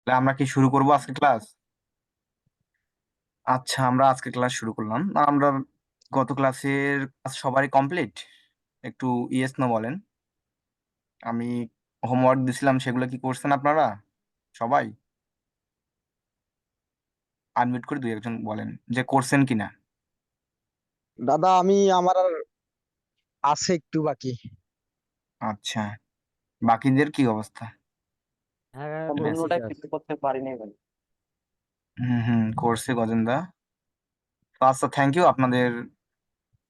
তাহলে আমরা কি শুরু করবো আজকে ক্লাস? আচ্ছা, আমরা আজকে ক্লাস শুরু করলাম। আমরা গত ক্লাসের ক্লাস সবারই কমপ্লিট? একটু ইয়েস নো বলেন। আমি হোমওয়ার্ক দিছিলাম, সেগুলো কি করছেন আপনারা সবাই? আনমিউট করে দুই একজন বলেন যে করছেন কিনা। দাদা আমি আমার আর আছে একটু বাকি। আচ্ছা, বাকিদের কি অবস্থা? হ্যাঁ, করছি সম্পূর্ণটাই স্যার। কিছু করতে পারিনি ভাই। হুম হুম, করছে গজেন্দা। তো আচ্ছা, থ্যাংক ইউ। আপনাদের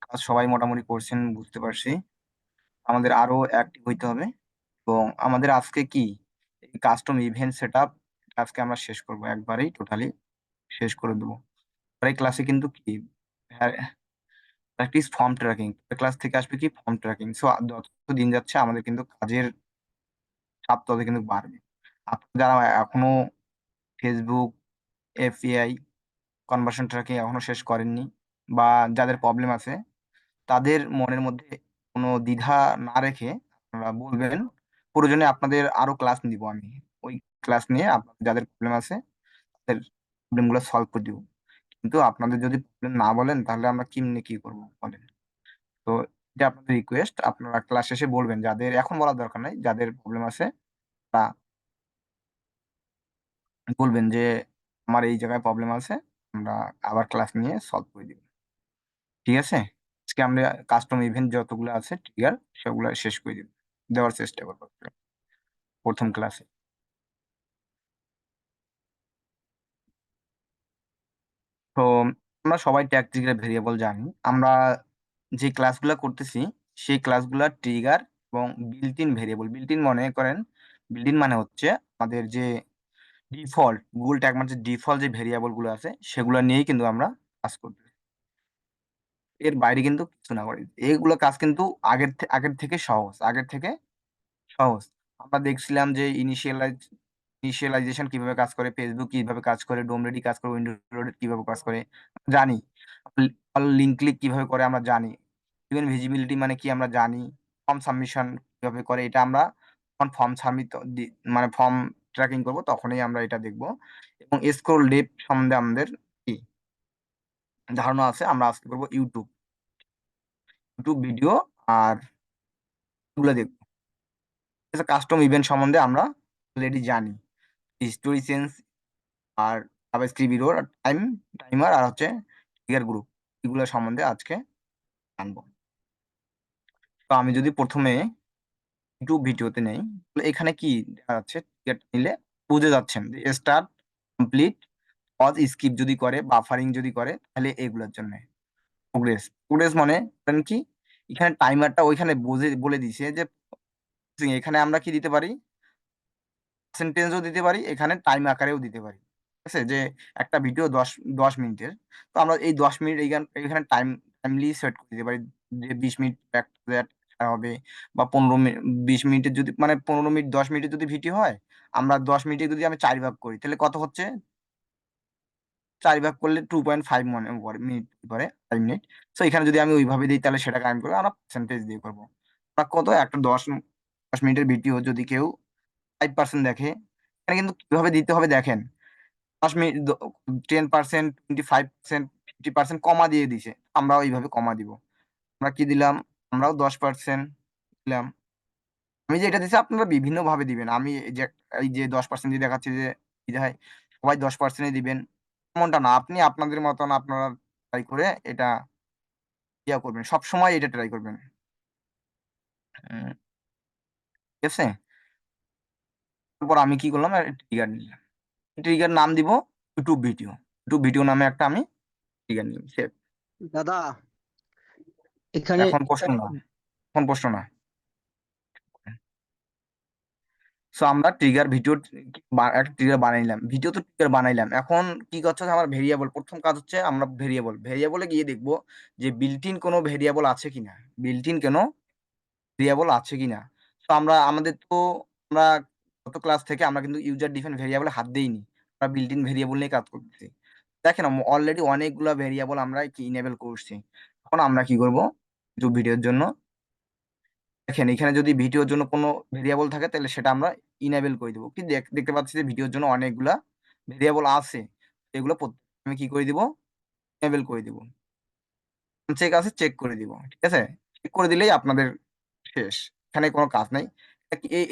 কাজ সবাই মোটামুটি করছেন, বুঝতে পারছি। আমাদের আরো অ্যাক্টিভ হইতে হবে। এবং আমাদের আজকে কি এই কাস্টম ইভেন্ট সেট আপ আজকে আমরা শেষ করব, একবারেই টোটালি শেষ করে দেবো। পরের ক্লাসে কিন্তু কি প্র্যাকটিস ফর্ম ট্র্যাকিং, ক্লাস থেকে আসবে কি ফর্ম ট্র্যাকিং। সো যত দিন যাচ্ছে আমাদের কিন্তু কাজের চাপ তত কিন্তু বাড়বে। আপনারা যারা এখনো ফেসবুক, এফএআই, কনভার্সন ট্র্যাকিং এখনো শেষ করেননি, বা যাদের প্রবলেম আছে, তাদের মনের মধ্যে কোনো দ্বিধা না রেখে আপনারা বলবেন। প্রয়োজনে আপনাদের আরো ক্লাস নিব আমি। ওই ক্লাস নিয়ে আপনাদের যাদের প্রবলেম আছে তাদের প্রবলেমগুলো সলভ করে দিব। কিন্তু আপনাদের যদি প্রবলেম না বলেন তাহলে আমরা কেমনে কি করবো বলেন? তো এটা আপনাদের রিকোয়েস্ট, আপনারা ক্লাস শেষে বলবেন। যাদের এখন বলার দরকার নাই, যাদের প্রবলেম আছে তা বলবেন যে আমার এই জায়গায় প্রবলেম আছে, আমরা আবার ক্লাস নিয়ে সলভ করে দিব। ঠিক আছে? আজকে আমরা কাস্টম ইভেন্ট যতগুলো আছে ট্রিগার সেগুলো শেষ করে দিব, দেওয়ার চেষ্টা করবো প্রথম ক্লাসে। তো আমরা সবাই ট্যাকটিক্যাল ভেরিয়েবল জানি। আমরা যে ক্লাসগুলো করতেছি সেই ক্লাসগুলো ট্রিগার এবং built in variable. Built in মনে করেন, বিল্ট ইন মানে হচ্ছে আমাদের যে ডিফল্ট গুগল ট্যাগ মানে ডিফল্ট যে ভেরিয়েবল গুলো আছে সেগুলো নিয়েই কিন্তু আমরা কাজ করতেছি। এর বাইরে কিন্তু কিছু না করি। এইগুলো কাজ কিন্তু আগের থেকে সহজ, আগের থেকে সহজ। আমরা দেখছিলাম যে ইনিশিয়ালাইজেশন কিভাবে কাজ করে, ফেসবুক কিভাবে কাজ করে, ডোম রেডি কাজ করে, উইন্ডো রেডি কিভাবে কাজ করে জানি। লিঙ্ক ক্লিক কিভাবে করে আমরা জানি। ইভেন ভিজিবিলিটি মানে কি আমরা জানি। ফর্ম সাবমিশন কিভাবে করে এটা আমরা যখন ফর্ম সাবমিট মানে ফর্ম ট্র্যাকিং করব তখনই আমরা এটা দেখব। এবং স্ক্রল ডেপথ সম্বন্ধে আমাদের কি ধারণা আছে। আমরা আজকে করবো ইউটিউব ইউটিউব ভিডিও আর এগুলো দেখবো। কাস্টম ইভেন্ট সম্বন্ধে আমরা অলরেডি জানি। স্টোরি চেঞ্জ আর জাভাস্ক্রিপ্ট বিরোর টাইমার আর হচ্ছে ট্রিগার গ্রুপ, এগুলো সম্বন্ধে আজকে জানবো। তো আমি যদি প্রথমে ইউটিউব ভিডিওতে নেই, তাহলে এখানে কি দেখা যাচ্ছে? ট্রিগার নিলে বুঝে যাচ্ছেন যে স্টার্ট, কমপ্লিট, পজ, স্কিপ যদি করে, বাফারিং যদি করে, তাহলে এগুলোর জন্য প্রোগ্রেস। প্রোগ্রেস মানে করেন কি, এখানে টাইমারটা ওইখানে বলে দিছে যে এখানে আমরা কি দিতে পারি, পার্সেন্টেজও দিতে পারি, এখানে টাইম আকারেও দিতে পারি। ঠিক আছে? যে একটা ভিডিও 10 মিনিটের, তো আমরা এই 10 মিনিট এখানে টাইমলি সেট করে দিতে পারি। যে 20 মিনিট একটা হবে, বা 15 মিনিট। 20 মিনিটের যদি মানে 15 মিনিট, 10 মিনিটের যদি ভিডিও হয়, আমরা 10 মিনিটে যদি আমি 4 ভাগ করি তাহলে কত হচ্ছে? 4 ভাগ করলে 2.5 মনে পড়ে মিনিট পরে 5 মিনিট। তো এখানে যদি আমি ওইভাবে দিই তাহলে সেটা কায়েম করবো, আমরা পার্সেন্টেজ দিয়ে করবো। বা কত একটা 10 মিনিটের ভিডিও যদি কেউ 5% দেখে, এখানে কিন্তু কিভাবে দিতে হবে দেখেন। 10 মিনিট 10%, 25%, 50% কমা দিয়ে দিছে, আমরা ওইভাবে কমা দিব। আমরা কি দিলাম? আমরাও 10% দিলাম। আমি যে এটা দিচ্ছি আপনারা বিভিন্ন ভাবে দিবেন। আমি এই যে 10% দিয়ে দেখাচ্ছি যে কি দেখায়, সবাই 10% দিবেন এমনটা না। আপনি আপনাদের মতন আপনারা ট্রাই করে এটা ইয়া করবেন, সব সময় এটা ট্রাই করবেন। ঠিক আছে? তারপর আমি কি করলাম, ট্রিগার নিলাম। ট্রিগার নাম দিব ইউটিউব ভিডিও। ইউটিউব ভিডিও নামে একটা আমি ট্রিগার নিলাম। দাদা এখানে এখন প্রশ্ন না, এখন প্রশ্ন না। সো আমরা ট্রিগার ভিডিও একটা ট্রিগার বানাইলাম, ভিডিও তো ট্রিগার বানাইলাম। এখন কি করছে আমার ভেরিয়েবল, প্রথম কাজ হচ্ছে আমরা ভেরিয়েবলে গিয়ে দেখবো যে বিল্ট ইন কোনো ভেরিয়েবল আছে কিনা, বিল্ট ইন কোনো ভেরিয়েবল আছে কিনা। তো আমাদের তো আমরা গত ক্লাস থেকে আমরা কিন্তু ইউজার ডিফাইন ভেরিয়েবলে হাত দেইনি, আমরা বিল্ট ইন ভেরিয়েবল নিয়ে কাজ করতেছি। দেখেন অলরেডি অনেকগুলা ভেরিয়েবল আমরা কি ইনেবল করছি। এখন আমরা কি করব, ইউটিউব ভিডিওর জন্য দেখেন এখানে যদি ভিডিওর জন্য কোনো ভেরিয়েবল থাকে তাহলে সেটা আমরা ইনেবল করে দেবো। কি দেখতে পাচ্ছি যে ভিডিওর জন্য অনেকগুলা ভেরিয়েবল আছে, এগুলো আমি কি করে দিব, ইনেবল করে দিব। চেক আছে, চেক করে দিব, ঠিক আছে। চেক করে দিলেই আপনাদের শেষ, এখানে কোনো কাজ নাই।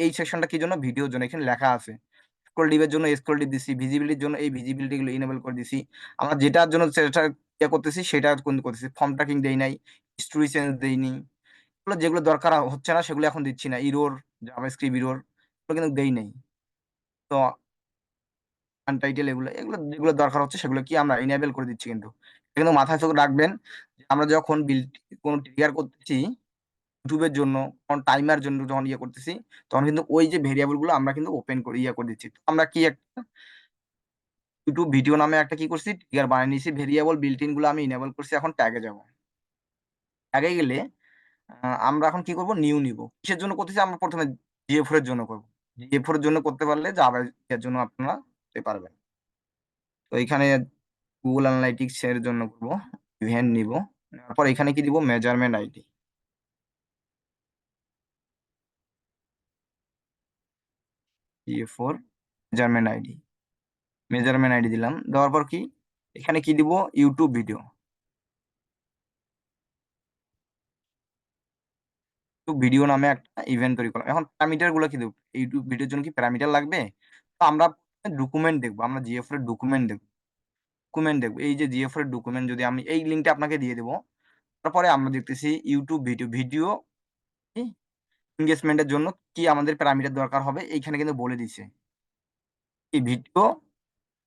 এই সেকশনটা কি জন্য, ভিডিওর জন্য। এখানে লেখা আছে স্ক্রল ডিপের জন্য স্ক্রল ডিপ দিছি, ভিজিবিলিটির জন্য এই ভিজিবিলিটি গুলো ইনেবল করে দিছি। আমরা যেটার জন্য সেটা ইয়ে করতেছি সেটা কোন করতেছি, ফর্ম ট্র্যাকিং দেই নাই, হিস্ট্রি চেঞ্জ দেইনি, এগুলো যেগুলো দরকার হচ্ছে না সেগুলো এখন দিচ্ছি না, ইরোর, জাভাস্ক্রিপ্ট ইরোর এগুলো কিন্তু দেই নাই। তো আনটাইটেল এগুলো এগুলো যেগুলো দরকার হচ্ছে সেগুলো কি আমরা ইনেবল করে দিচ্ছি। কিন্তু এটা কিন্তু মাথায় চোখে রাখবেন যে আমরা যখন বিল কোনো ট্রিগার করতেছি ইউটিউবের জন্য, কোন টাইমার জন্য যখন ইয়ে করতেছি, তখন কিন্তু ওই যে ভেরিয়েবল গুলো আমরা কিন্তু ওপেন করে ইয়ে করে দিচ্ছি। তো আমরা কি একটা ইউটিউব ভিডিও নামে একটা কি করছি, ট্রিগার বানিয়ে নিয়েছি, ভেরিয়েবল বিল্ট ইন গুলো আমি ইনেবল করছি। এখন ট্যাগে যাব, ট্যাগে গেলে আমরা এখন কি করব, নিউ নিব। কিসের জন্য করতেছি, আমরা প্রথমে জিএফ4 এর জন্য করব। জিএফ4 এর জন্য করতে পারলে জাভা এর জন্য আপনারা করতে পারবেন। তো এখানে গুগল অ্যানালাইটিক্স এর জন্য করব, ইভেন্ট নিব, তারপর এখানে কি দিব, measurement ID, GF four measurement ID, measurement ID দিলাম। দেওয়ার পর কি এখানে কি দিব, ইউটিউব ভিডিও, ইউটিউব ভিডিও নামে একটা ইভেন্ট তৈরি করলাম। এখন প্যারামিটার গুলো কি দেবো, ইউটিউব ভিডিওর জন্য কি প্যারামিটার লাগবে। তো আমরা ডকুমেন্ট দেখবো, আমরা জিএফ এর ডকুমেন্ট দেখবো, ডকুমেন্ট দেখবো। এই যে জিএফ এর ডকুমেন্ট যদি আমি এই লিঙ্কটা আপনাকে দিয়ে দেবো, তারপরে আমরা দেখতেছি ইউটিউব ভিডিও, ভিডিও এঙ্গেজমেন্টের জন্য কি আমাদের প্যারামিটার দরকার হবে, এইখানে কিন্তু বলে দিছে এই ভিডিও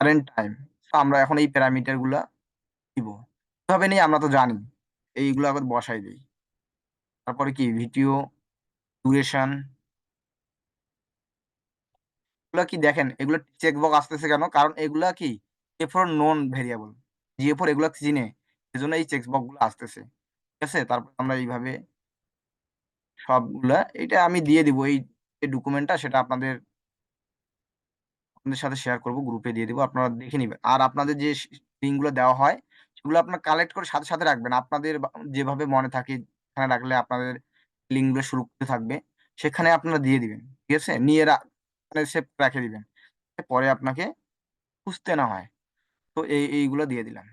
কারেন্ট টাইম। তো আমরা এখন এই প্যারামিটার গুলা দিব, কিভাবে নেই আমরা তো জানি, এইগুলো আবার বসাই দিই। তারপরে কি ভিডিও ডিউরেশন, এগুলা কি দেখেন, এগুলো চেকবক্স আসতেছে কেন, কারণ এগুলা কি জিএফোর নন ভেরিয়েবল, জিএফোর এগুলো চিনে, এজন্য এই চেকবক্স গুলো আসতেছে, ঠিক আছে। তারপর আমরা এইভাবে সবগুলা, এটা আমি দিয়ে দিব এই ডকুমেন্টটা, সেটা আপনাদের আপনাদের সাথে শেয়ার করব, গ্রুপে দিয়ে দিব, আপনারা দেখে নিবেন। আর আপনাদের যে লিঙ্কগুলো দেওয়া হয় সেগুলো আপনারা কালেক্ট করে সাথে সাথে রাখবেন, আপনাদের যেভাবে মনে থাকে এখানে রাখলে আপনাদের লিঙ্কগুলো সুরক্ষিত থাকবে, সেখানে আপনারা দিয়ে দিবেন, ঠিক আছে। নিয়ে মানে সেভ রেখে দিবেন, পরে আপনাকে খুঁজতে না হয়। তো এইগুলো দিয়ে দিলাম।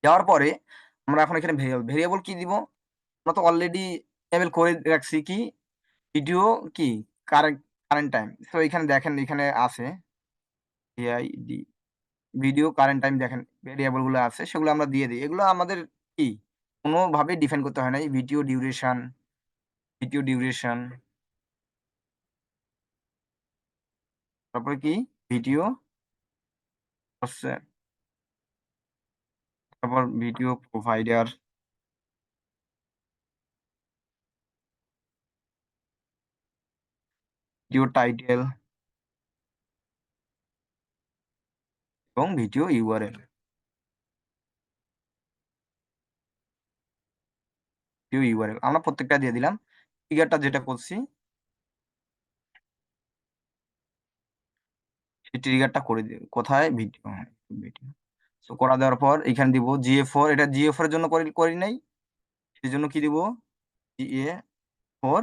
দেওয়ার পরে আমরা এখন এখানে ভেরিয়েবল, ভেরিয়েবল কি দিব, আমরা তো অলরেডি লেবেল করে রাখছি কি, ভিডিও কি কারেন্ট, কারেন্ট টাইম। তো এখানে দেখেন এখানে আছে এআইডি, ভিডিও কারেন্ট টাইম, দেখেন ভেরিয়েবল গুলো আছে, সেগুলো আমরা দিয়ে দিই। এগুলো আমাদের কি কোনোভাবে ডিফাইন করতে হয় না। এই ভিডিও ডিউরেশন, ভিডিও ডিউরেশন, তারপরে কি ভিডিও, তারপর ভিডিও প্রোভাইডার, ভিডিও টাইটেল এবং ভিডিও ইউআরএল, ভিডিও ইউআরএল আমরা প্রত্যেকটা দিয়ে দিলাম। ফিগারটা যেটা করছি সেই ট্রিগারটা করে দিই কোথায়, ভিডিও, হ্যাঁ ভিডিও। তো করা দেওয়ার পর এখানে দিব জিএ4, এটা জিএ4 এর জন্য করি করি নাই, সেই জন্য কি দিব, জিএ4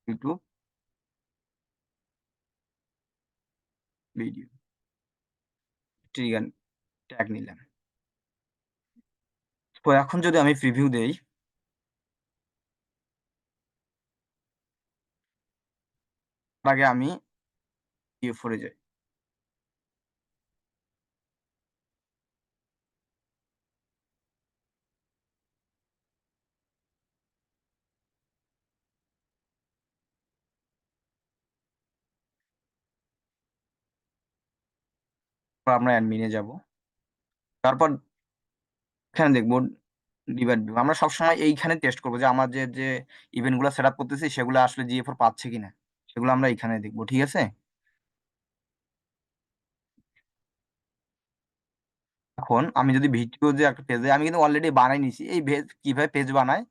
ইউটিউব ভিডিও, ট্রিগার ট্যাগ নিলাম। তো এখন যদি আমি প্রিভিউ দেই, তার আগে আমি জিএ4 এ যাই। তারপর আমরা অ্যাডমিনে যাব, তারপর এখানে দেখবো ডিভাইড ভিউ। আমরা সবসময় এইখানে টেস্ট করবো যে আমার যে যে ইভেন্ট গুলো সেট আপ করতেছি সেগুলো আসলে জিএ4 পাচ্ছে কিনা, সেগুলো আমরা এখানে দেখবো, ঠিক আছে। এখন আমি যদি ভিডিও যে একটা পেজে, আমি কিন্তু অলরেডি বানাই নিছি, এই পেজ কিভাবে পেজ বানায়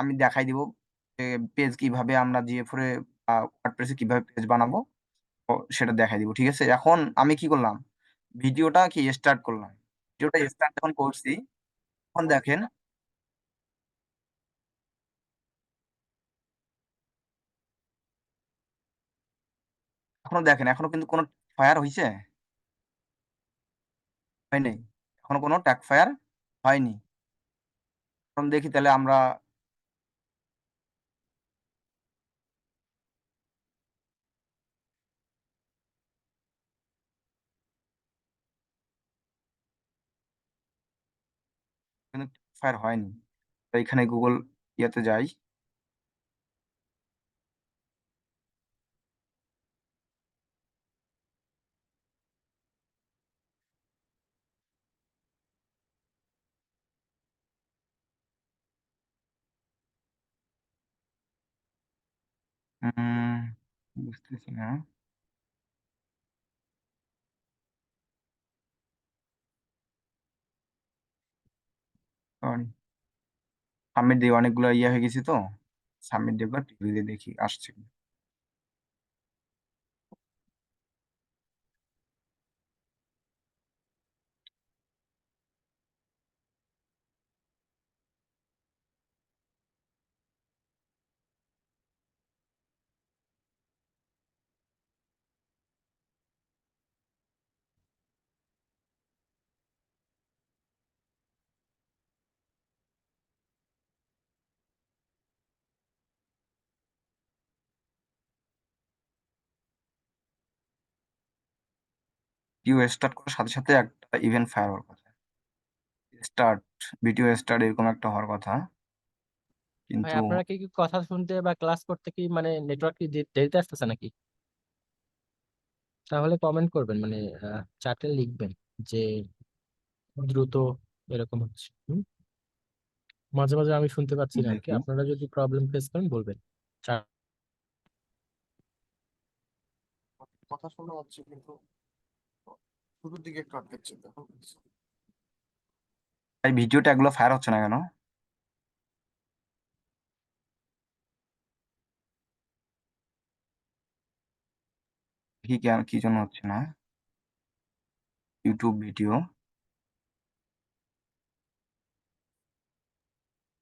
আমি দেখাই দিব, পেজ কিভাবে আমরা জিএ4 এ ওয়ার্ডপ্রেসে কিভাবে পেজ বানাবো, তো সেটা দেখাই দিব, ঠিক আছে। এখন আমি কি করলাম, ভিডিওটা কি স্টার্ট করলাম, ভিডিওটা স্টার্ট যখন করছি তখন দেখেন, এখনো কিন্তু কোনো ফায়ার হয়েছে হয় নাই, এখনো কোনো ট্যাগ ফায়ার হয়নি। এখন দেখি তাহলে আমরা কিন্তু ফায়ার হয়নি। তো এখানে গুগল ইয়েতে যাই। উম বুঝতেছি না। সাবমিট দিয়ে অনেকগুলো ইয়ে হয়ে গেছি তো, সাবমিট দিয়ে টিভি দিয়ে দেখি আসছে কি। ভিডিও স্টার্ট করার সাথে সাথে একটা ইভেন্ট ফায়ার হওয়ার কথা, স্টার্ট, ভিডিও স্টার্ট এরকম একটা হওয়ার কথা, ভাই কিন্তু আপনারা কি কি কথা শুনতে বা ক্লাস করতে কি মানে নেটওয়ার্ক কি দেরিতে আসতেছে নাকি? তাহলে কমেন্ট করবেন, মানে চার্টে লিখবেন যে দ্রুত এরকম হচ্ছে। মাঝে মাঝে আমি শুনতে পাচ্ছি না আর কি, দেখি। আপনারা যদি প্রবলেম ফেস করেন বলবেন। কথা শোনা যাচ্ছে কিন্তু শুরুর দিকে একটু আটকাচ্ছে দেখো। এই ভিডিওটা এগুলো ফায়ার হচ্ছে না কেন? কি কেন, কি জন্য হচ্ছে না? YouTube video.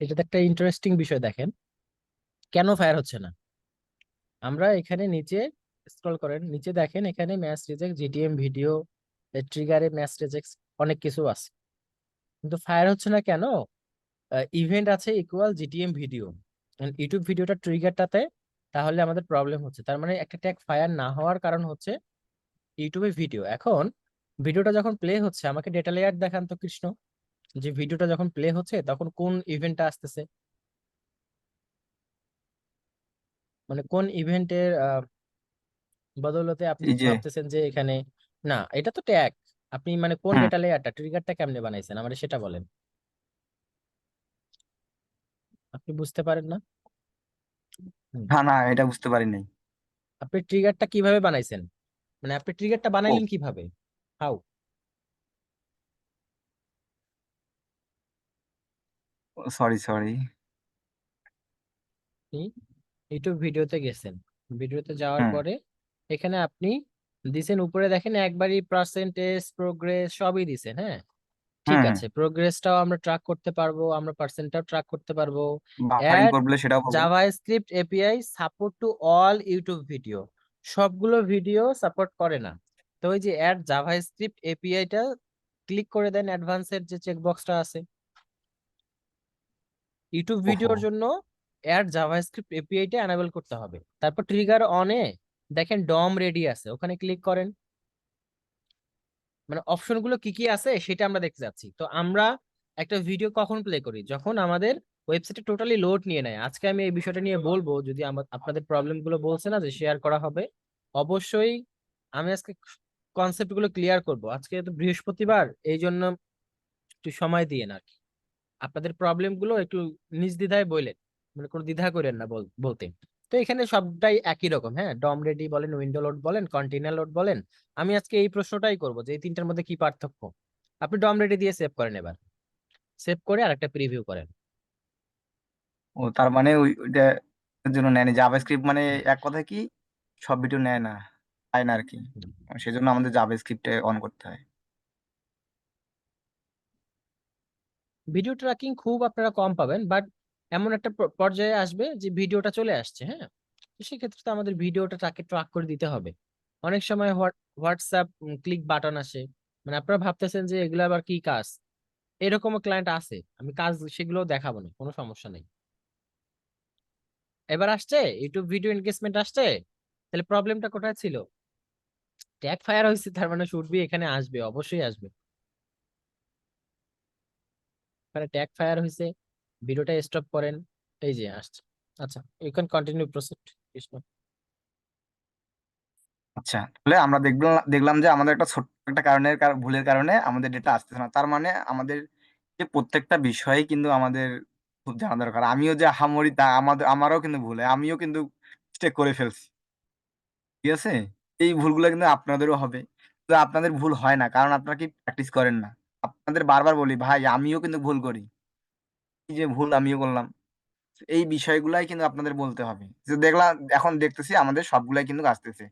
এটাতে একটা ইন্টারেস্টিং বিষয় দেখেন, কেন ফায়ার হচ্ছে না। আমরা এখানে নিচে স্ক্রল করেন, নিচে দেখেন এখানে ম্যাচ রিজেক্ট, জিটিএম ভিডিও, ট্রিগারে ম্যাচ রিজেক্ট, অনেক কিছু আছে, কিন্তু ফায়ার হচ্ছে না কেন? ইভেন্ট আছে ইকুয়াল জিটিএম ভিডিও, ইউটিউব ভিডিওটা ট্রিগারটাতে, তাহলে আমাদের প্রবলেম হচ্ছে। তার মানে একটা ট্যাগ ফায়ার না হওয়ার কারণ হচ্ছে ইউটিউবে ভিডিও। এখন ভিডিওটা যখন প্লে হচ্ছে আমাকে ডেটা লেয়ার দেখান তো কৃষ্ণ, যে ভিডিওটা যখন প্লে হচ্ছে তখন কোন ইভেন্টটা আসতেছে, মানে কোন ইভেন্টের বদৌলতে আপনি এই যে, ভাবতেছেন যে এখানে না, এটা তো ট্যাগ। আপনি মানে কোন হুম, ডেটা লেয়ারটা, ট্রিগারটা কেমনে বানাইছেন আমাদের সেটা বলেন। আপনি বুঝতে পারেন না? হুম। না না, এটা বুঝতে পারি নাই। আপনি ট্রিগারটা কিভাবে বানাইছেন, মানে আপনি ট্রিগারটা ও, বানাইলেন কিভাবে? হাউ? Sorry sorry. আপনি ইউটিউব ভিডিওতে গেছেন, ভিডিওতে যাওয়ার হুম পরে এখানে আপনি দিছেন, উপরে দেখেন একবারই পার্সেন্টেজ প্রোগ্রেস সবই দিছেন, হ্যাঁ। ঠিক হুম হুম। আছে, প্রোগ্রেসটাও আমরা ট্র্যাক করতে পারবো, আমরা পার্সেন্টটাও ট্র্যাক করতে পারবো। বাফারিং অ্যাড করলে সেটাও পাবো। JavaScript API support to all YouTube video, সবগুলো ভিডিও সাপোর্ট করে না। তো ওই যে অ্যাড জাভাস্ক্রিপ্ট এপিআইটা ক্লিক করে দেন, অ্যাডভান্সের যে চেকবক্সটা আছে ইউটিউব ওহো। ভিডিওর জন্য, অ্যাড জাভাস্ক্রিপ্ট এপিআইটা এনাবেল করতে হবে। তারপর ট্রিগার অনে দেখেন ডম রেডি আছে, ওখানে ক্লিক করেন, মানে অপশনগুলো কি কি আছে সেটা আমরা দেখতে যাচ্ছি। তো আমরা একটা ভিডিও কখন প্লে করি, যখন আমাদের ওয়েবসাইটে টোটালি লোড নিয়ে নেয়। আজকে আমি এই বিষয়টা নিয়ে বলবো, যদি আপনাদের প্রবলেম গুলো বলছে না যে শেয়ার করা হবে, অবশ্যই আমি আজকে কনসেপ্ট গুলো ক্লিয়ার করব। আজকে তো বৃহস্পতিবার, এই জন্য একটু সময় দিয়ে না আর কি। আপনাদের প্রবলেম গুলো একটু নির্দ্বিধায় বললেন, মানে কোনো দ্বিধা করেন না বলতে। তো এখানে সবটাই একই রকম, হ্যাঁ, ডম রেডি বলেন, উইন্ডো লোড বলেন, কন্টেইনার লোড বলেন। আমি আজকে এই প্রশ্নটাই করব যে এই তিনটার মধ্যে কি পার্থক্য। আপনি ডম রেডি দিয়ে সেভ করেন, এবার সেভ করে আরেকটা প্রিভিউ করেন। ও তার মানে ওইটা এর জন্য নেয়নি জাভাস্ক্রিপ্ট, মানে এক কথা কি সব ভিডিও নেয় না, পায় না আর কি। সেজন্য আমাদের জাভাস্ক্রিপ্টে অন করতে হয়। ভিডিও ট্র্যাকিং খুব আপনারা কম পাবেন, বাট এমন একটা পর্যায়ে আসবে যে ভিডিওটা চলে আসছে, হ্যাঁ, তো সেক্ষেত্রে তো আমাদের ভিডিওটা ট্র্যাক ট্র্যাক করে দিতে হবে। অনেক সময় হোয়াটসঅ্যাপ ক্লিক বাটন আসে, মানে আপনারা ভাবতেছেন যে এগুলো আবার কি কাজ, এরকমও ক্লায়েন্ট আছে, আমি কাজ সেগুলো দেখাবো না, কোনো সমস্যা নেই। এবার আসছে ইউটিউব ভিডিও এনগেজমেন্ট আসছে, তাহলে প্রবলেমটা কোথায় ছিল? ট্যাগ ফায়ার হয়েছে, তার মানে শুড বি এখানে আসবে, অবশ্যই আসবে। এখানে ট্যাগ ফায়ার হয়েছে, ভিডিওটা স্টপ করেন, এই যে আসছে। আচ্ছা, you can continue proceed Krishna. আচ্ছা, তাহলে আমরা দেখলাম যে আমাদের একটা ছোট্ট একটা ভুলের কারণে আমাদের ডেটা আসতেছে না। তার মানে আমাদের যে প্রত্যেকটা বিষয়ে কিন্তু আমাদের খুব জানা দরকার। আমিও যে আহামরি তা আমারও কিন্তু ভুল হয়, আমিও কিন্তু মিস্টেক করে ফেলছি। ঠিক আছে, এই ভুলগুলো কিন্তু আপনাদেরও হবে। তো আপনাদের ভুল হয় না কারণ আপনারা কি প্র্যাকটিস করেন না। আপনাদের বারবার বলি ভাই, আমিও কিন্তু ভুল করি, এই যে ভুল আমিও করলাম। এই বিষয়গুলাই কিন্তু আপনাদের বলতে হবে। যে দেখলাম, এখন দেখতেছি আমাদের সবগুলাই কিন্তু আসতেছে।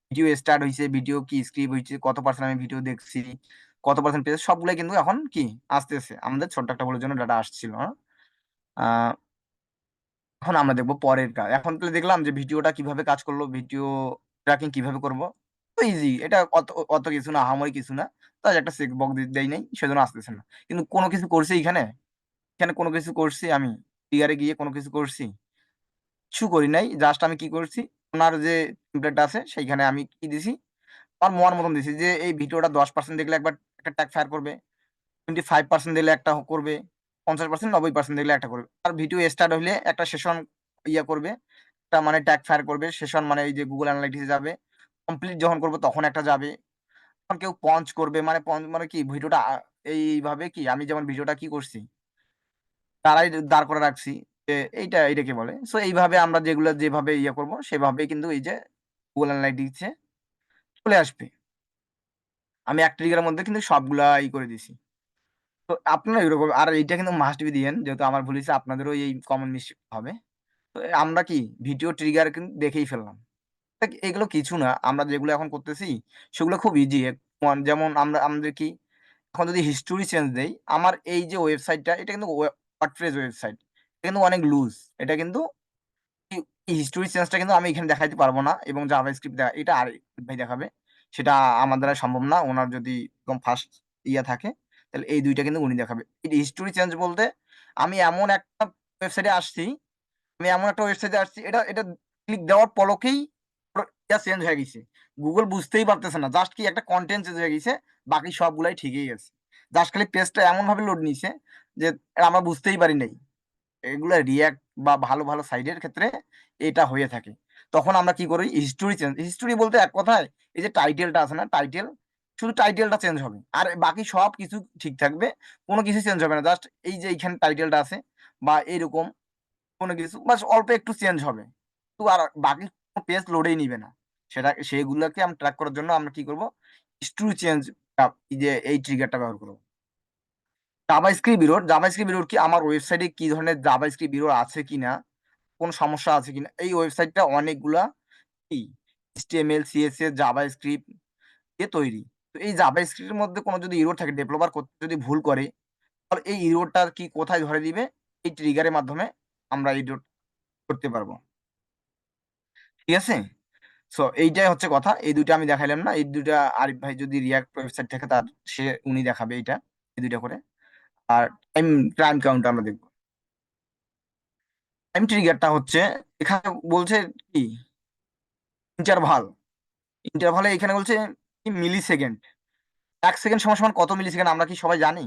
ভিডিও স্টার্ট হয়েছে, ভিডিও কি স্ক্রিপ্ট হয়েছে, কত পার্সেন্ট আমি ভিডিও দেখছি, কত পার্সেন্ট পেয়েছে, সবগুলাই কিন্তু এখন কি আসতেছে। আমাদের ছোট্ট একটা ভুলের জন্য ডাটা আসছিল, হ্যাঁ? আহ, এখন আমরা দেখবো পরের কাজ। এখন তাহলে দেখলাম যে ভিডিওটা কিভাবে কাজ করলো, ভিডিও ট্র্যাকিং কিভাবে করব। তো ইজি, এটা অত অত কিছু না, আহামরি কিছু না। তাই একটা চেক বক্স দেই নাই, সেজন্য আসতেছে না। কিন্তু কোনো কিছু করছি এখানে, এখানে কোনো কিছু করছি আমি, টিআরে গিয়ে কোনো কিছু করছি? কিছু করি নাই। জাস্ট আমি কি করছি, ওনার যে টেমপ্লেট আছে সেইখানে আমি কি দিছি, আমার মন মতন দিছি যে এই ভিডিওটা 10% দেখলে একবার একটা ট্যাগ ফায়ার করবে, 25% দিলে একটা করবে, 50%, 90% দিলে একটা করবে। আর ভিডিও স্টার্ট হইলে একটা সেশন ইয়া করবে, একটা মানে ট্যাগ ফায়ার করবে। সেশন মানে এই যে গুগল অ্যানালাইটিক্সে যাবে। কমপ্লিট যখন করবো তখন একটা যাবে। তখন কেউ পঞ্চ করবে, মানে পঞ্চ মানে কি ভিডিওটা এইভাবে কি আমি যেমন ভিডিওটা কি করছি তারাই দাঁড় করে রাখছি যে এইটাকে বলে। সো এইভাবে আমরা যেগুলো যেভাবে ইয়ে করব সেভাবে কিন্তু এই যে গুগল অ্যানালাইটিক্সে চলে আসবে। আমি এক ট্রিগারের মধ্যে কিন্তু সবগুলা করে দিছি। তো আপনারা এরকম, আর এইটা কিন্তু মাস্ট বি দিয়েন, যেহেতু আমার ভুল হয়েছে আপনাদেরও এই কমন মিস্টেক হবে। তো আমরা কি ভিডিও ট্রিগার কিন্তু দেখেই ফেললাম। এগুলো কিছু না, আমরা যেগুলো এখন করতেছি সেগুলো খুব ইজি। যেমন আমরা আমাদের কি এখন যদি হিস্টোরি চেঞ্জ দেই, আমার এই যে ওয়েবসাইটটা এটা কিন্তু ওয়ার্ডপ্রেস ওয়েবসাইট, এটা কিন্তু অনেক লুজ। এটা কিন্তু এই হিস্টোরি চেঞ্জটা কিন্তু আমি এখানে দেখাইতে পারবো না, এবং জাভাস্ক্রিপ্ট এটা আর ভাই দেখাবে। সেটা আমার দ্বারা সম্ভব না। ওনার যদি একদম ফার্স্ট ইয়া থাকে তাহলে এই দুইটা কিন্তু উনি দেখাবে। এই হিস্টোরি চেঞ্জ বলতে আমি এমন একটা ওয়েবসাইটে আসছি, এটা এটা ক্লিক দেওয়ার পলকেই ইয়া চেঞ্জ হয়ে গেছে। গুগল বুঝতেই পারতেছে না, জাস্ট কি একটা কন্টেন্ট চেঞ্জ হয়ে গেছে, বাকি সবগুলাই ঠিকই আছে। জাস্ট খালি পেজটা এমন ভাবে লোড নিছে যে আমরা বুঝতেই পারি নাই। এগুলা রিয়াক্ট বা ভালো ভালো সাইডের ক্ষেত্রে এটা হয়ে থাকে। তখন আমরা কি করি, হিস্টোরি চেঞ্জ। হিস্টোরি বলতে এক কথায় এই যে টাইটেলটা আছে না, টাইটেল, শুধু টাইটেলটা চেঞ্জ হবে আর বাকি সব কিছু ঠিক থাকবে। কোনো কিছু চেঞ্জ হবে না, জাস্ট এই যে এইখানে টাইটেলটা আছে বা এইরকম কোনো কিছু বাস অল্প একটু চেঞ্জ হবে। তো আর বাকি পেজ লোডেই নিবে না। সেগুলোকে আমরা ট্র্যাক করার জন্য আমরা কি করব, হিস্টোরি চেঞ্জ, এই যে এই ট্রিগারটা ব্যবহার করবো। জাভাস্ক্রিপ্ট বিরোধ কি আমার ওয়েবসাইটে কি ধরনের জাভাস্ক্রিপ্ট বিরোধ আছে কিনা, কোন সমস্যা আছে কিনা। এই ওয়েবসাইটটা অনেকগুলা কি HTML CSS জাভাস্ক্রিপ্ট দিয়ে তৈরি। তো এই জাভাস্ক্রিপ্টের মধ্যে কোনো যদি ইরোর থাকে, ডেভেলপার করতে যদি ভুল করে, তাহলে এই ইরোরটা কি কোথায় ধরে দিবে, এই ট্রিগারের মাধ্যমে আমরা ইরোর করতে পারবো। ঠিক আছে, সো এইটাই হচ্ছে কথা। এই দুইটা আমি দেখাইলাম না, এই দুইটা আরিফ ভাই যদি রিয়াক্ট ওয়েবসাইট থেকে তার উনি দেখাবে এইটা, এই দুইটা করে। আর টাইম টাইম কাউন্ট আমরা দেখবো। টাইম ট্রিগারটা হচ্ছে এখানে বলছে কি ইন্টারভাল। ইন্টারভালে এখানে বলছে কি মিলি সেকেন্ড। 1 সেকেন্ড সমান সমান কত মিলি সেকেন্ড আমরা কি সবাই জানি?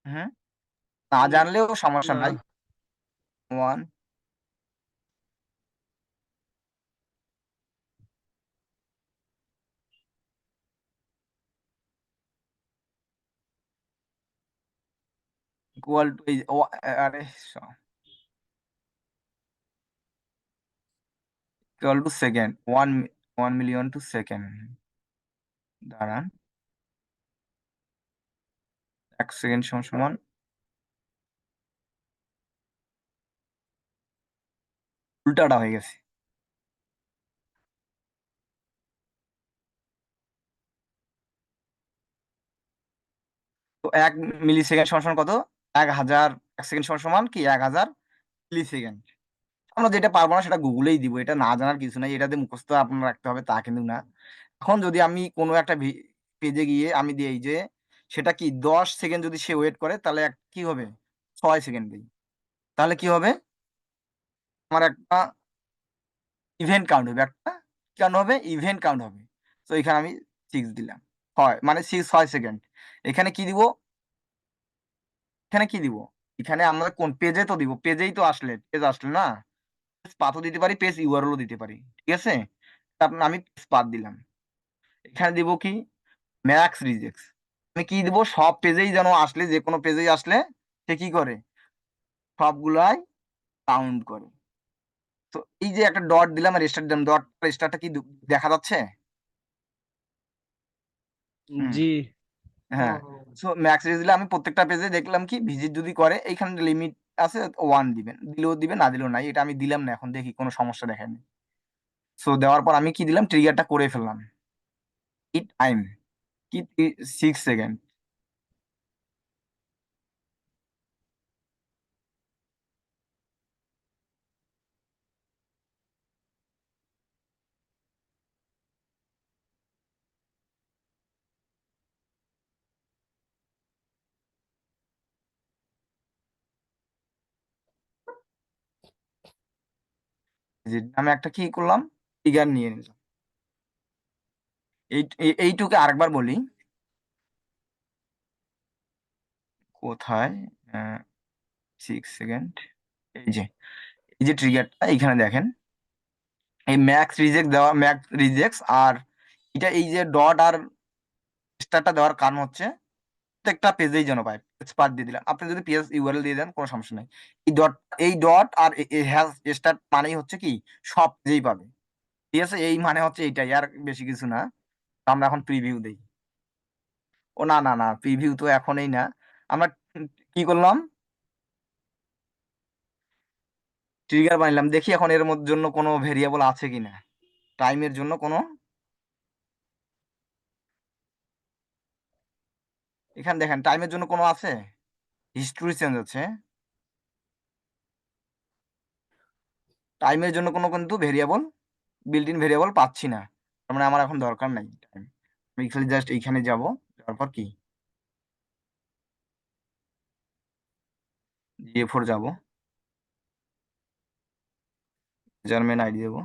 হুম, না জানলেও সমস্যা না। নাই। 1 ইকুয়াল টু আরে equal to second, 1 million to second. দাঁড়ান, 1 সেকেন্ড সমান সমান উল্টাটা হয়ে গেছে। তো 1 মিলি সেকেন্ড সমান সমান কত? 1000। 1 সেকেন্ড সমান সমান কি 1000 মিলি সেকেন্ড। আমরা যেটা পারবো না সেটা গুগলেই দিব, এটা না জানার কিছু নাই, এটাতে মুখস্থ আপনার রাখতে হবে তা কিন্তু না। এখন যদি আমি কোনো একটা পেজে গিয়ে আমি দিই যে সেটা কি 10 সেকেন্ড যদি সে ওয়েট করে তাহলে কি হবে, 6 সেকেন্ড দিই, তাহলে কি হবে, আমার একটা ইভেন্ট কাউন্ট হবে, একটা কেন হবে, ইভেন্ট কাউন্ট হবে। তো এখানে আমি 6 দিলাম, হয় মানে 6 6 সেকেন্ড। এখানে কি দিব, এখানে কি দিব, এখানে আমরা কোন পেজে তো দিব, পেজেই তো আসলে, পেজ আসলে না, পাথও দিতে পারি, পেজ ইউআরএলও দিতে পারি, ঠিক আছে। তা আমি পাথ দিলাম। এখানে দিব কি, ম্যাক্স রিজেক্টস। আমি কি দিব, সব পেজেই যেন আসলে, যে কোনো পেজেই আসলে সে কি করে, সবগুলাই কাউন্ট করে। তো এই যে একটা ডট দিলাম আর স্টার দিলাম, ডট স্টারটা কি দেখা যাচ্ছে? হুম, জি। হ্যাঁ। সো ম্যাক্স রিজ দিলে আমি প্রত্যেকটা পেজে দেখলাম কি ভিজিট যদি করে, এইখানে লিমিট আছে 1 দিবেন, দিলেও দিবেন না দিলেও নাই, এটা আমি দিলাম না, এখন দেখি কোনো সমস্যা দেখায়নি। সো দেওয়ার পর আমি কি দিলাম, ট্রিগারটা করে ফেললাম, কি টাইম, কি 6 সেকেন্ড। আমি একটা কি করলাম, ট্রিগার নিয়ে নিলাম। এইটুকে আরেকবার বলি, কোথায়, 6 সেকেন্ড, এই যে, এই যে ট্রিগারটা এইখানে দেখেন, এই ম্যাক্স রিজেক্ট দেওয়া, ম্যাক্স রিজেক্টস, আর এটা এই যে ডট আর স্টারটা দেওয়ার কারণ হচ্ছে প্রত্যেকটা পেজেই যেন পায়, স্পার দিয়ে দিলাম, আপনি যদি পেজ ইউআরএল দিয়ে দেন কোনো সমস্যা নাই। এই ডট, এই ডট আর হ্যাশ স্টার মানেই হচ্ছে কি সব পেজেই পাবে, ঠিক আছে, এই মানে হচ্ছে এইটাই, আর বেশি কিছু না। তো আমরা এখন প্রিভিউ দেই। ও না না না, প্রিভিউ তো এখনই না, আমরা কি করলাম, ট্রিগার বানালাম, দেখি এখন এর মধ্যে জন্য কোনো ভেরিয়েবল আছে কিনা, টাইমের জন্য কোনো, এখানে দেখেন টাইমের জন্য কোনো আছে, হিস্ট্রি চেঞ্জ আছে, টাইমের জন্য কোনো কিন্তু ভেরিয়েবল, বিল্ট ইন ভেরিয়েবল পাচ্ছি না, তার মানে আমার এখন দরকার নাই টাইম। আমি খালি জাস্ট এইখানে যাব, তারপর কি GA4 যাব, জার্মান আইডি দেবো,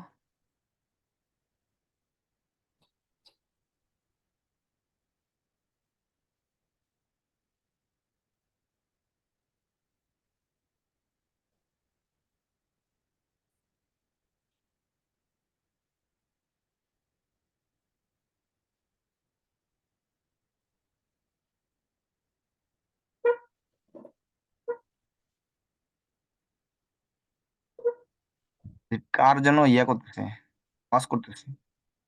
কার যেন ইয়ে করতেছে, পাস করতেছে,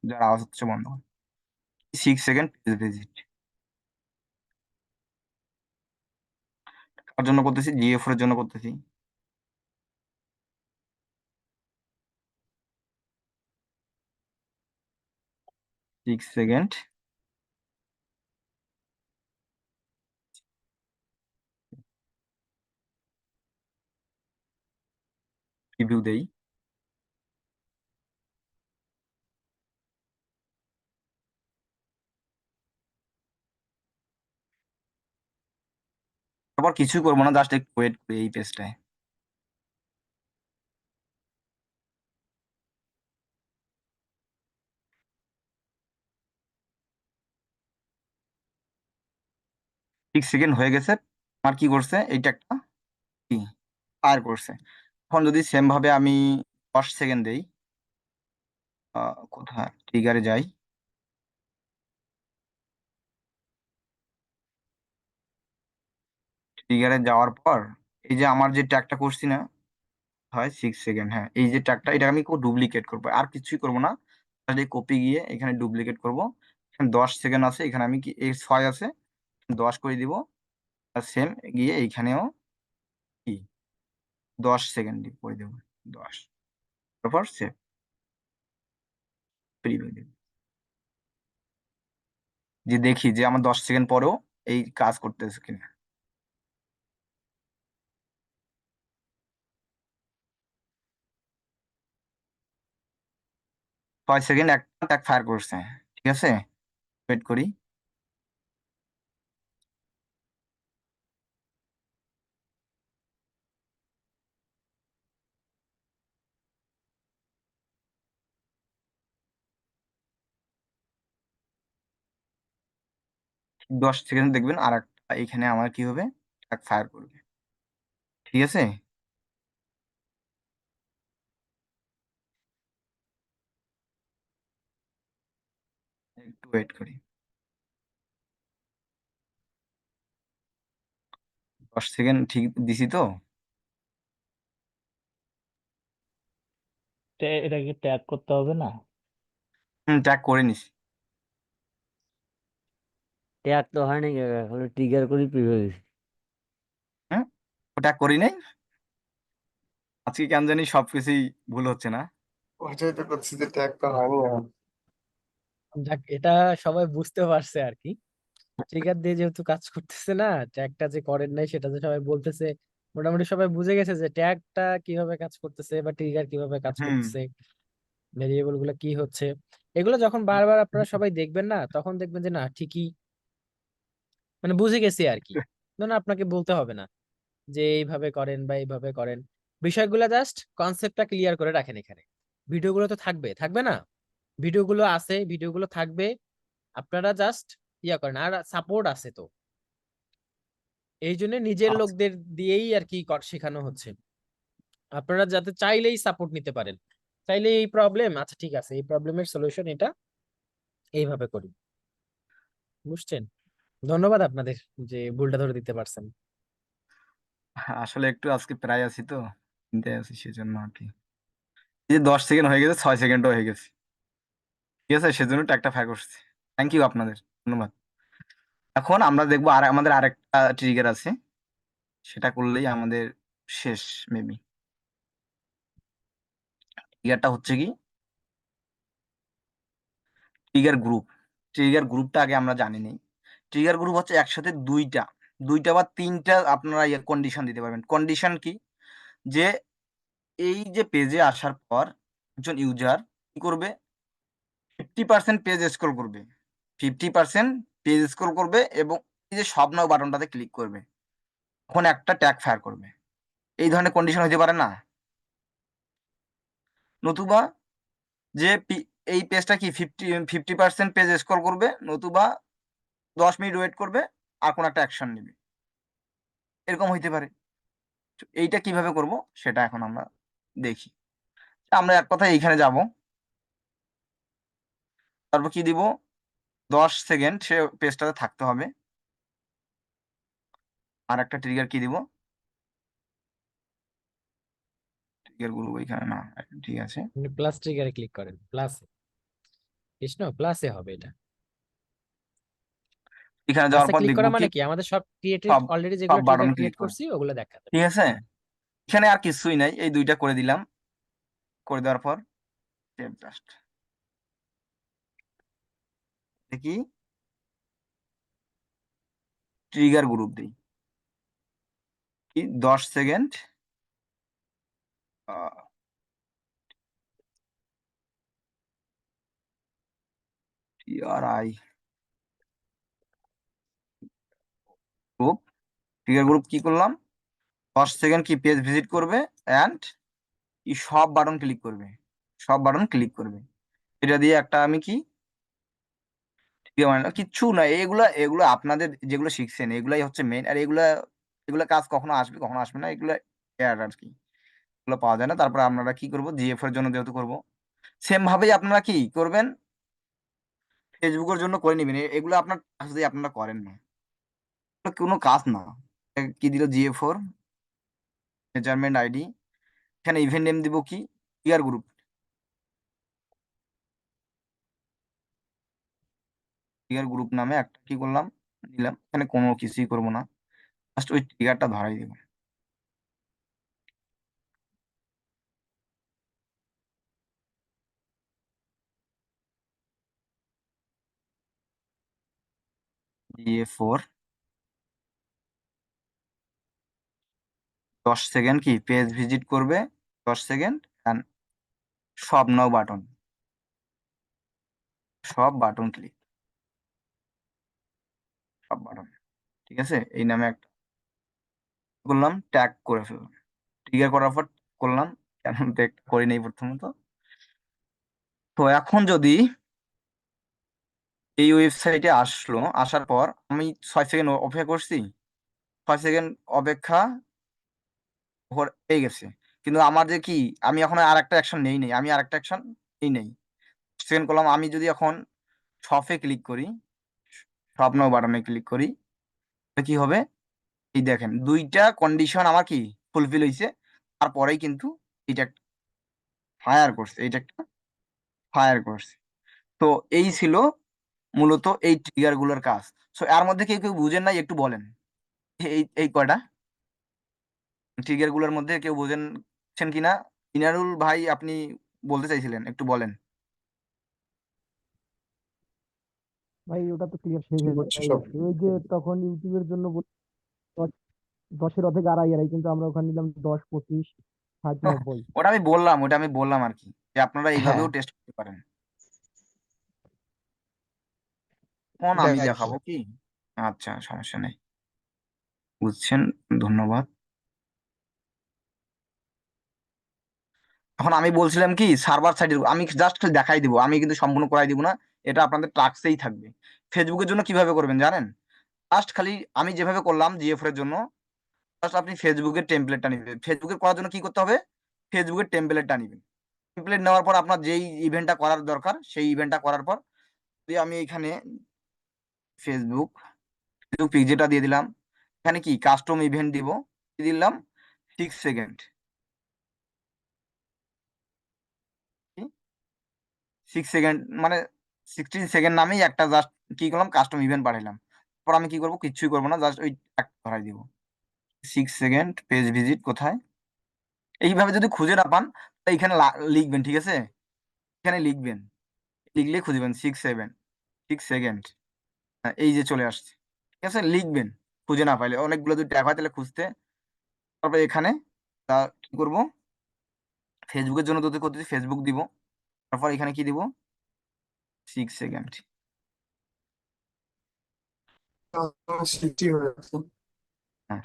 যার আওয়াজ হচ্ছে বন্ধ। 6 সেকেন্ড পেজ ভিজিট, কার জন্য করতেছি, GA4 এর জন্য করতেছি। 6 সেকেন্ড, রিভিউ দেই, তারপর কিছুই করবো না, জাস্ট একটু ওয়েট করি এই পেজটায়। ঠিক সেকেন্ড হয়ে গেছে, আমার কি করছে এইটা একটা কি ফায়ার করছে। এখন যদি সেম ভাবে আমি 10 সেকেন্ড দেই, কোথায় ট্রিগারে যাই, ট্রিগারে যাওয়ার পর এই যে আমার যে ট্যাগটা করছি না, হয় 6 সেকেন্ড, হ্যাঁ এই যে ট্যাগটা, এটা আমি ডুপ্লিকেট করবো, আর কিছুই করবো না, কপি গিয়ে এখানে ডুপ্লিকেট করব। এখানে 10 সেকেন্ড আছে, এখানে আমি কি এই 6 আছে, 10 করে দিব, আর সেম গিয়ে এইখানেও কি 10 সেকেন্ড করে দেবো, 10, তারপর সেভ, প্রিভিউ দেব, যে দেখি যে আমার 10 সেকেন্ড পরেও এই কাজ করতেছে কিনা। ছয় সেকেন্ড একটা ট্যাগ ফায়ার করছে, ঠিক আছে, ওয়েট করি। 10 সেকেন্ড দেখবেন আর একটা এখানে আমার কি হবে, ট্যাগ ফায়ার করবে, ঠিক আছে। একটু ওয়েট করি। 10 সেকেন্ড ঠিক দিছি তো। এটাকে ট্যাগ করতে হবে না? ট্যাগ করে নিছি। ট্যাগ তো হয়নি, এখন ট্রিগার করে প্রিভিউ দিছি। হ্যাঁ, ওটা করি নাই। আজকে কেন জানি সবকিছুই ভুল হচ্ছে না। ওইটাই তো করছি যে ট্যাগটা হয়নি এখন। যাক, এটা সবাই বুঝতে পারছে আর কি। ট্রিগার দিয়ে যেহেতু কাজ করতেছে না, ট্যাগটা যে করেন নাই সেটা যে সবাই বলতেছে, মোটামুটি সবাই বুঝে গেছে যে ট্যাগটা কিভাবে কাজ করতেছে বা ট্রিগার কিভাবে কাজ হুম। করতেছে, ভেরিয়েবল গুলো কি হচ্ছে। এগুলো যখন বারবার আপনারা সবাই দেখবেন না, তখন দেখবেন যে না ঠিকই মানে বুঝে গেছি আর কি। ধরুন আপনাকে বলতে হবে না যে এইভাবে করেন বা এইভাবে করেন, বিষয়গুলো জাস্ট কনসেপ্টটা ক্লিয়ার করে রাখেন এখানে। ভিডিওগুলো তো থাকবে, থাকবে না? ভিডিওগুলো আছে, ভিডিওগুলো থাকবে, আপনারা জাস্ট ইয়া করেন। আর সাপোর্ট আছে তো, এই জন্য নিজের আচ্ছা, লোকদের দিয়েই আর কি শেখানো হচ্ছে, আপনারা যাতে চাইলেই সাপোর্ট নিতে পারেন। চাইলে এই প্রবলেম, আচ্ছা ঠিক আছে, এই প্রবলেমের সলিউশন এটা, এইভাবে করি। বুঝছেন? ধন্যবাদ আপনাদের যে ভুলটা ধরে দিতে পারছেন। আসলে একটু আজকে প্রায় আছি তো, চিন্তায় আছি সেজন্য আর কি। এই যে 10 সেকেন্ড হয়ে গেছে, 6 সেকেন্ডও হয়ে গেছে, ঠিক আছে, সেজন্য ট্যাগটা ফায়ার করছি। থ্যাংক ইউ আপনাদের, ধন্যবাদ। এখন আমরা দেখবো আর আমাদের আরেকটা ট্রিগার আছে, সেটা করলেই আমাদের শেষ মেবি। ট্রিগারটা হচ্ছে কি, ট্রিগার গ্রুপ। ট্রিগার গ্রুপটা আগে আমরা জানি নি। ট্রিগার গ্রুপ হচ্ছে একসাথে দুইটা দুইটা বা তিনটা আপনারা কন্ডিশন দিতে পারবেন। কন্ডিশন কি, যে এই যে পেজে আসার পর একজন ইউজার কি করবে, 50% পেজ স্ক্রল করবে, 50% পেজ স্ক্রল করবে এবং এই যে সব নাও বাটনটাতে ক্লিক করবে, তখন একটা ট্যাগ ফায়ার করবে। এই ধরনের কন্ডিশন হতে পারে না? নতুবা যে এই পেজটা কি 50% পেজ স্ক্রল করবে, নতুবা 10 মিনিট ওয়েট করবে আর কোনো একটা অ্যাকশন নেবে, এরকম হইতে পারে। তো এইটা কিভাবে করব সেটা এখন আমরা দেখি। আমরা এক কথায় এইখানে যাব, তারপর কি দিব, 10 সেকেন্ড সে পেজটাতে থাকতে হবে। আর একটা ট্রিগার কি দিব, ট্রিগার গুলো ওইখানে না, ঠিক আছে। প্লাস ট্রিগারে ক্লিক করেন, প্লাসে, কৃষ্ণ প্লাসে হবে এটা। এখানে যাওয়ার প্লাসে পর ক্লিক দেখবো করা কি, মানে কি, আমাদের সব ক্রিয়েটেড সব অলরেডি সব যেগুলো বাটন ট্রিগার ক্লিক ক্রিয়েট করবে, করছি ওগুলো দেখাবে। ঠিক আছে। এখানে আর কিছুই নাই, এই দুইটা করে দিলাম, করে দেওয়ার পর সেভ জাস্ট দেখি, ট্রিগার গ্রুপ দিই কি 10 second, TRI group. Trigger group কি করলাম, 10 সেকেন্ড কি পেজ ভিজিট করবে অ্যান্ড কি সব বাটন ক্লিক করবে, সব বাটন ক্লিক করবে। এটা দিয়ে একটা আমি কি মানে কিচ্ছু না, এগুলা এগুলো আপনাদের যেগুলো শিখছেন এগুলাই হচ্ছে মেন। আর এগুলা এগুলা কাজ কখনো আসবে কখনো আসবে না, এগুলো এয়ার আর কি, এগুলো পাওয়া যায় না। তারপরে আপনারা কি করবো, জিএফ এর জন্য যেহেতু করবো, সেম ভাবেই আপনারা কি করবেন, ফেসবুকের জন্য করে নেবেন। এগুলো আপনার কাজ যদি আপনারা করেন না, এগুলো কোনো কাজ না। কি দিল, জিএ4 মেজারমেন্ট আইডি, এখানে ইভেন্ট নেম দিব কি, ইয়ার গ্রুপ। ইয়ার গ্রুপ নামে একটা কি করলাম, দিলাম। এখানে কোনো কিছুই করবো না, জাস্ট ওই ট্রিগারটা ধরাই দিব। জিএ4 10 সেকেন্ড কি পেজ ভিজিট করবে, 10 সেকেন্ড, সব নাও বাটন, সব বাটন ক্লিক, সব বাটন, ঠিক আছে। এই নামে একটা করলাম, ট্যাগ করে ফেললাম, ট্রিগার করার পর করলাম, কেন ট্যাগ করি নাই প্রথমত। তো এখন যদি এই ওয়েবসাইটে আসলো, আসার পর আমি 6 সেকেন্ড অপেক্ষা করছি, 6 সেকেন্ড অপেক্ষা হয়ে গেছে, কিন্তু আমার যে কি, আমি এখন আর একটা অ্যাকশন নেই, আমি আর একটা অ্যাকশন নেই। সেকেন্ড করলাম, আমি যদি এখন শপে ক্লিক করি, শপ নাও বাটনে ক্লিক করি, তাহলে কি হবে, এই দেখেন দুইটা কন্ডিশন আমার কি ফুলফিল হয়েছে, তারপরেই কিন্তু এটা ফায়ার করছে, এটা একটা ফায়ার করছে। তো এই ছিল মূলত এই ট্রিগার গুলোর কাজ। সো এর মধ্যে কেউ কেউ বুঝেন নাই, একটু বলেন এই এই কয়টা ট্রিগার গুলোর মধ্যে কেউ বুঝেছেন কিনা। ইনারুল ভাই, আপনি বলতে চাইছিলেন, একটু বলেন। ভাই ওটা তো ক্লিয়ার শেষ হয়ে বুঝছি হয়ে সব। গেছে। ওই যে তখন ইউটিউবের জন্য 10-এর অর্ধেক আড়াই আড়াই, কিন্তু আমরা ওখানে নিলাম 10, 25, 60, 90। ওটা আমি বললাম আর কি, যে আপনারা হ্যাঁ, এইভাবেও টেস্ট করতে পারেন। কোন এটাই আমি আর কি। দেখাবো কি? আচ্ছা, সমস্যা নেই, বুঝছেন, ধন্যবাদ। এখন আমি বলছিলাম কি, সার্ভার সাইডের আমি জাস্ট দেখাই দিব, আমি কিন্তু সম্পূর্ণ করাই দিব না, এটা আপনাদের টাস্কেই থাকবে। ফেসবুকের জন্য কিভাবে করবেন জানেন? জাস্ট খালি আমি যেভাবে করলাম জিএফ এর জন্য, জাস্ট আপনি ফেসবুকের টেমপ্লেটটা নেবেন। ফেসবুকের করার জন্য কি করতে হবে, ফেসবুকের টেমপ্লেটটা নেবেন। টেমপ্লেট নেওয়ার পর আপনার যেই ইভেন্টটা করার দরকার, সেই ইভেন্টটা করার পর যদি আমি এখানে ফেসবুক ফেসবুক পিকজেটা দিয়ে দিলাম, এখানে কি কাস্টম ইভেন্ট দিব, দিয়ে দিলাম 6 সেকেন্ড, 6 সেকেন্ড মানে 16 সেকেন্ড নামেই একটা জাস্ট কি করলাম, কাস্টম ইভেন্ট বাড়াইলাম। তারপর আমি কি করবো, কিচ্ছুই করবো না, জাস্ট ওই ট্যাগ ধরাই দিব, 6 সেকেন্ড পেজ ভিজিট কোথায়। এইভাবে যদি খুঁজে না পান, তাহলে এখানে লিখবেন, ঠিক আছে, এখানে লিখবেন, লিখলে খুঁজবেন 6 সেকেন্ড, এই যে চলে আসছে, ঠিক আছে, লিখবেন। খুঁজে না পাইলে, অনেকগুলো যদি ট্যাগ হয় তাহলে খুঁজতে, তারপরে এখানে তা কি করবো, ফেসবুকের জন্য যদি করতেছি ফেসবুক দিব, তারপর এখানে কি দিব, 6 সেকেন্ড, স্মৃতি হয়ে আছে। হ্যাঁ,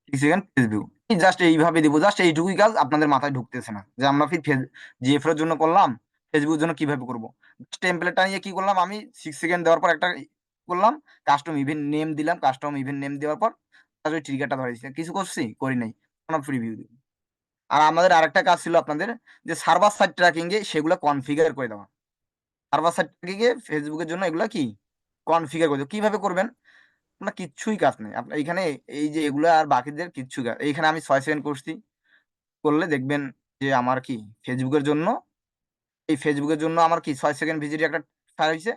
6 সেকেন্ড ফেসবুক, এই জাস্ট এইভাবে দিব, জাস্ট এইটুকুই কাজ, আপনাদের মাথায় ঢুকতেছে না যে আমরা ফির জিএফ এর জন্য করলাম, ফেসবুকের জন্য কিভাবে করবো। টেমপ্লেটটা নিয়ে কি করলাম, আমি 6 সেকেন্ড দেওয়ার পর একটা করলাম, কাস্টম ইভেন্ট নেম দিলাম, কাস্টম ইভেন্ট নেম দেওয়ার পর তার ওই ট্রিগারটা ধরে দিচ্ছি, কিছু করছি করি নাই, প্রিভিউ দিব। আর আমাদের আরেকটা কাজ ছিল আপনাদের, যে সার্ভার সাইড ট্র্যাকিং এ সেগুলো কনফিগার করে দেওয়া, সার্ভার সাইড ট্র্যাকিং এ ফেসবুকের জন্য এগুলা কি কনফিগার করে দেওয়া। কিভাবে করবেন, আপনার কিচ্ছুই কাজ নেই, আপনার এখানে এই যে এগুলো আর বাকিদের কিচ্ছু কাজ, এইখানে আমি 6 সেকেন্ড করছি, করলে দেখবেন যে আমার কি ফেসবুকের জন্য, এই ফেসবুকের জন্য আমার কি 6 সেকেন্ড ভিজিট একটা ফায়ার হয়েছে,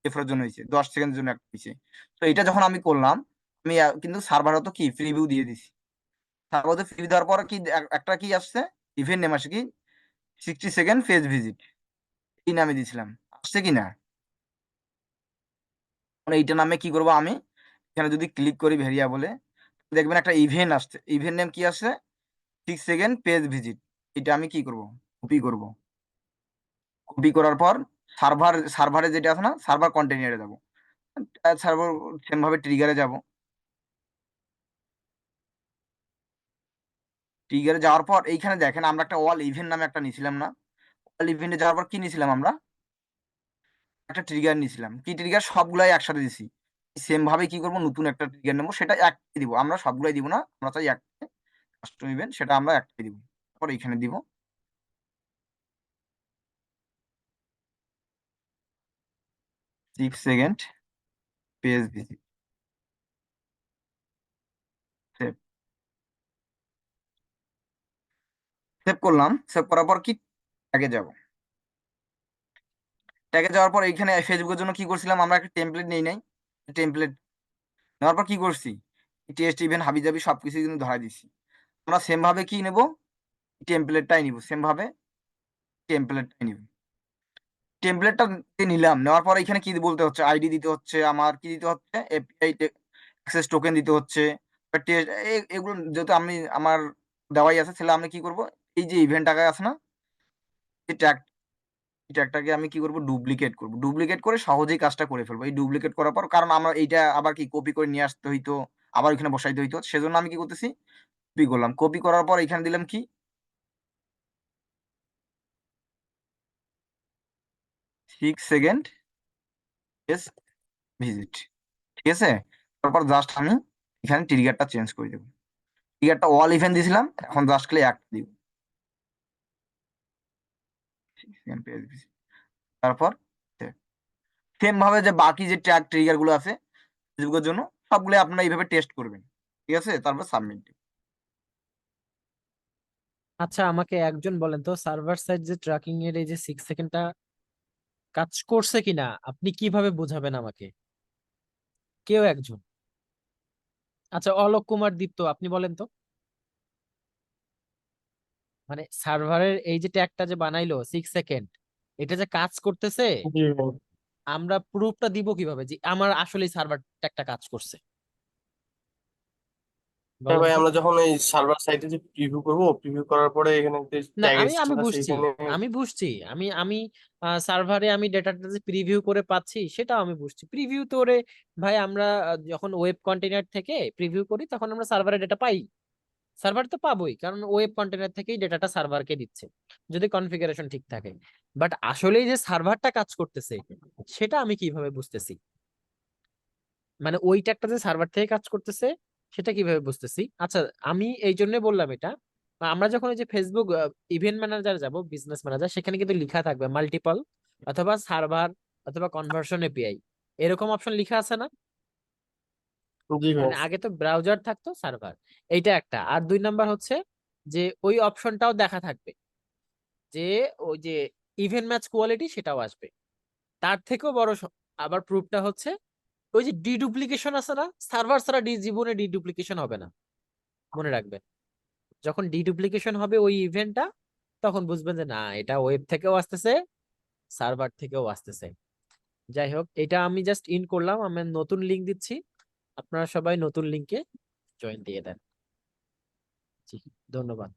এফের জন্য হয়েছে 10 সেকেন্ডের জন্য একটা হয়েছে। তো এটা যখন আমি করলাম, আমি কিন্তু সার্ভারও তো কি প্রিভিউ দিয়ে দিছি, সার্ভারতে প্রিভিউ দেওয়ার পর কি একটা কি আসছে, ইভেন্ট নেম আসে কি 60 সেকেন্ড ফেজ ভিজিট, এই নামে দিয়েছিলাম, আসছে কি না। মানে এইটা নামে কি করবো আমি, এখানে যদি ক্লিক করি ভেরিয়েবলে, দেখবেন একটা ইভেন্ট আসছে, ইভেন্ট নেম কি আসছে, 6 সেকেন্ড পেজ ভিজিট। এটা আমি কি করব, কপি করব, কপি করার পর সার্ভারে যেটা আছে না, সার্ভার কন্টেনারে যাব, সার্ভার সেম ভাবে ট্রিগারে যাব, ট্রিগারে যাওয়ার পর এইখানে দেখেন আমরা একটা অল ইভেন্ট নামে একটা নিছিলাম না, অল ইভেন্টে যাওয়ার পর কি নিছিলাম আমরা, একটা ট্রিগার নিছিলাম, কি ট্রিগার, সবগুলাই একসাথে দিছি। সেম ভাবে কি করব, নতুন একটা ট্রিগার নেবো, সেটা একটাই দিব, আমরা সবগুলাই দিব না, আমরা চাই একটা কাস্টম ইভেন্ট, সেটা আমরা একটাই দিব, তারপর এখানে দিব 6 second page visit, save, save করলাম। সেভ করার পর কি ট্যাগে যাব, ট্যাগে যাওয়ার পর এইখানে ফেসবুকের জন্য কি করছিলাম, আমরা একটা টেমপ্লেট নেই নাই, টেমপ্লেট নেওয়ার পর কি করছি, টেস্ট ইভেন্ট হাবিজাবি সবকিছু কিন্তু ধরা দিছি। আমরা সেম ভাবে কি নেব, টেমপ্লেটটাই নিব, সেম ভাবে টেমপ্লেটটাই নিব, টেমপ্লেটটা নিলাম, নেওয়ার পর এখানে কি বলতে হচ্ছে, আইডি দিতে হচ্ছে, আমার কি দিতে হচ্ছে, এপিআই অ্যাক্সেস টোকেন দিতে হচ্ছে, এগুলো যেহেতু আমি আমার দেওয়াই আছে, তাহলে আমি কি করব, এই যে ইভেন্ট টাকা আছে না, এই ট্যাগটাকে আমি কি করব, ডুপ্লিকেট করব, ডুপ্লিকেট করে সহজেই কাজটা করে ফেলবো। এই ডুপ্লিকেট করার পর, কারণ আমরা এইটা আবার কি কপি করে নিয়ে আসতে হইতো, আবার ওইখানে বসাইতে হইতো, সেজন্য আমি কি করতেছি, কপি করলাম। কপি করার পর এখানে দিলাম কি 6 সেকেন্ড এস ভিজিট, ঠিক আছে। তারপর জাস্ট আমি এখানে ট্রিগারটা চেঞ্জ করে দেবো। ট্রিগারটা অল ইভেন্ট দিয়েছিলাম, এখন জাস্ট খালি একটা দিব। তারপর সেম ভাবে যে বাকি যে ট্যাগ ট্রিগার গুলো আছে ফেসবুকের জন্য, সবগুলো আপনারা এইভাবে টেস্ট করবেন, ঠিক আছে। তারপর সাবমিট। আচ্ছা, আমাকে একজন বলেন তো, সার্ভার সাইড যে ট্র্যাকিং এর এই যে 6 সেকেন্ডটা কাজ করছে কিনা আপনি কিভাবে বোঝাবেন আমাকে? কেউ একজন। আচ্ছা, অলোক কুমার দীপ্ত, আপনি বলেন তো, মানে সার্ভারের এই যে ট্যাগটা যে বানাইলো 6 সেকেন্ড, এটা যে কাজ করতেছে, জি ভাই। আমরা প্রুফটা দিব কিভাবে যে আমার আসলে সার্ভার ট্যাগটা কাজ করছে? হ্যাঁ বলেন ভাই, তো। আমরা যখন এই সার্ভার সাইটে যে প্রিভিউ করব, প্রিভিউ করার পরে এখানে যে না, ট্যাগ আমি এসেছে আমি না বুঝছি, সেইখানে। আমি বুঝছি, আমি আমি সার্ভারে আমি ডেটাটা যে প্রিভিউ করে পাচ্ছি সেটাও আমি বুঝছি। প্রিভিউ তো ওরে ভাই, আমরা যখন ওয়েব কন্টেইনার থেকে প্রিভিউ করি তখন আমরা সার্ভারে ডেটা পাই। সার্ভার তো পাবোই, কারণ ওয়েব কন্টেইনার থেকেই ডেটাটা সার্ভারকে দিচ্ছে যদি কনফিগারেশন ঠিক থাকে। বাট আসলেই যে সার্ভারটা কাজ করতেছে সেটা আমি কিভাবে বুঝতেছি? মানে ওইটা একটা যে সার্ভার থেকে কাজ করতেছে সেটা কিভাবে বুঝতেছি? আচ্ছা, আমি এই জন্য বললাম এটা, আমরা যখন এই যে ফেসবুক ইভেন্ট ম্যানেজার যাব, বিজনেস ম্যানেজার, সেখানে কিন্তু লেখা থাকবে মাল্টিপল অথবা সার্ভার অথবা কনভার্সন এপিআই, এরকম অপশন লেখা আছে না? জি ভাই। মানে আগে তো ব্রাউজার থাকতো, সার্ভার, এইটা একটা। আর 2 নাম্বার হচ্ছে যে ওই অপশনটাও দেখা থাকবে যে ওই যে ইভেন্ট ম্যাচ কোয়ালিটি সেটাও আসবে। তার থেকেও বড় আবার প্রুফটা হচ্ছে ওই যে ডিডুপ্লিকেশন আছে না, সার্ভার ছাড়া জীবনে ডিডুপ্লিকেশন হবে না, মনে রাখবেন। যখন ডিডুপ্লিকেশন হবে ওই ইভেন্টটা, তখন বুঝবেন যে না, এটা ওয়েব থেকেও আসতেছে, সার্ভার থেকেও আসতেছে। যাই হোক, এটা আমি জাস্ট ইন করলাম, আমি নতুন লিংক দিচ্ছি, আপনারা সবাই নতুন লিংকে জয়েন দিয়ে দেন। জি, ধন্যবাদ।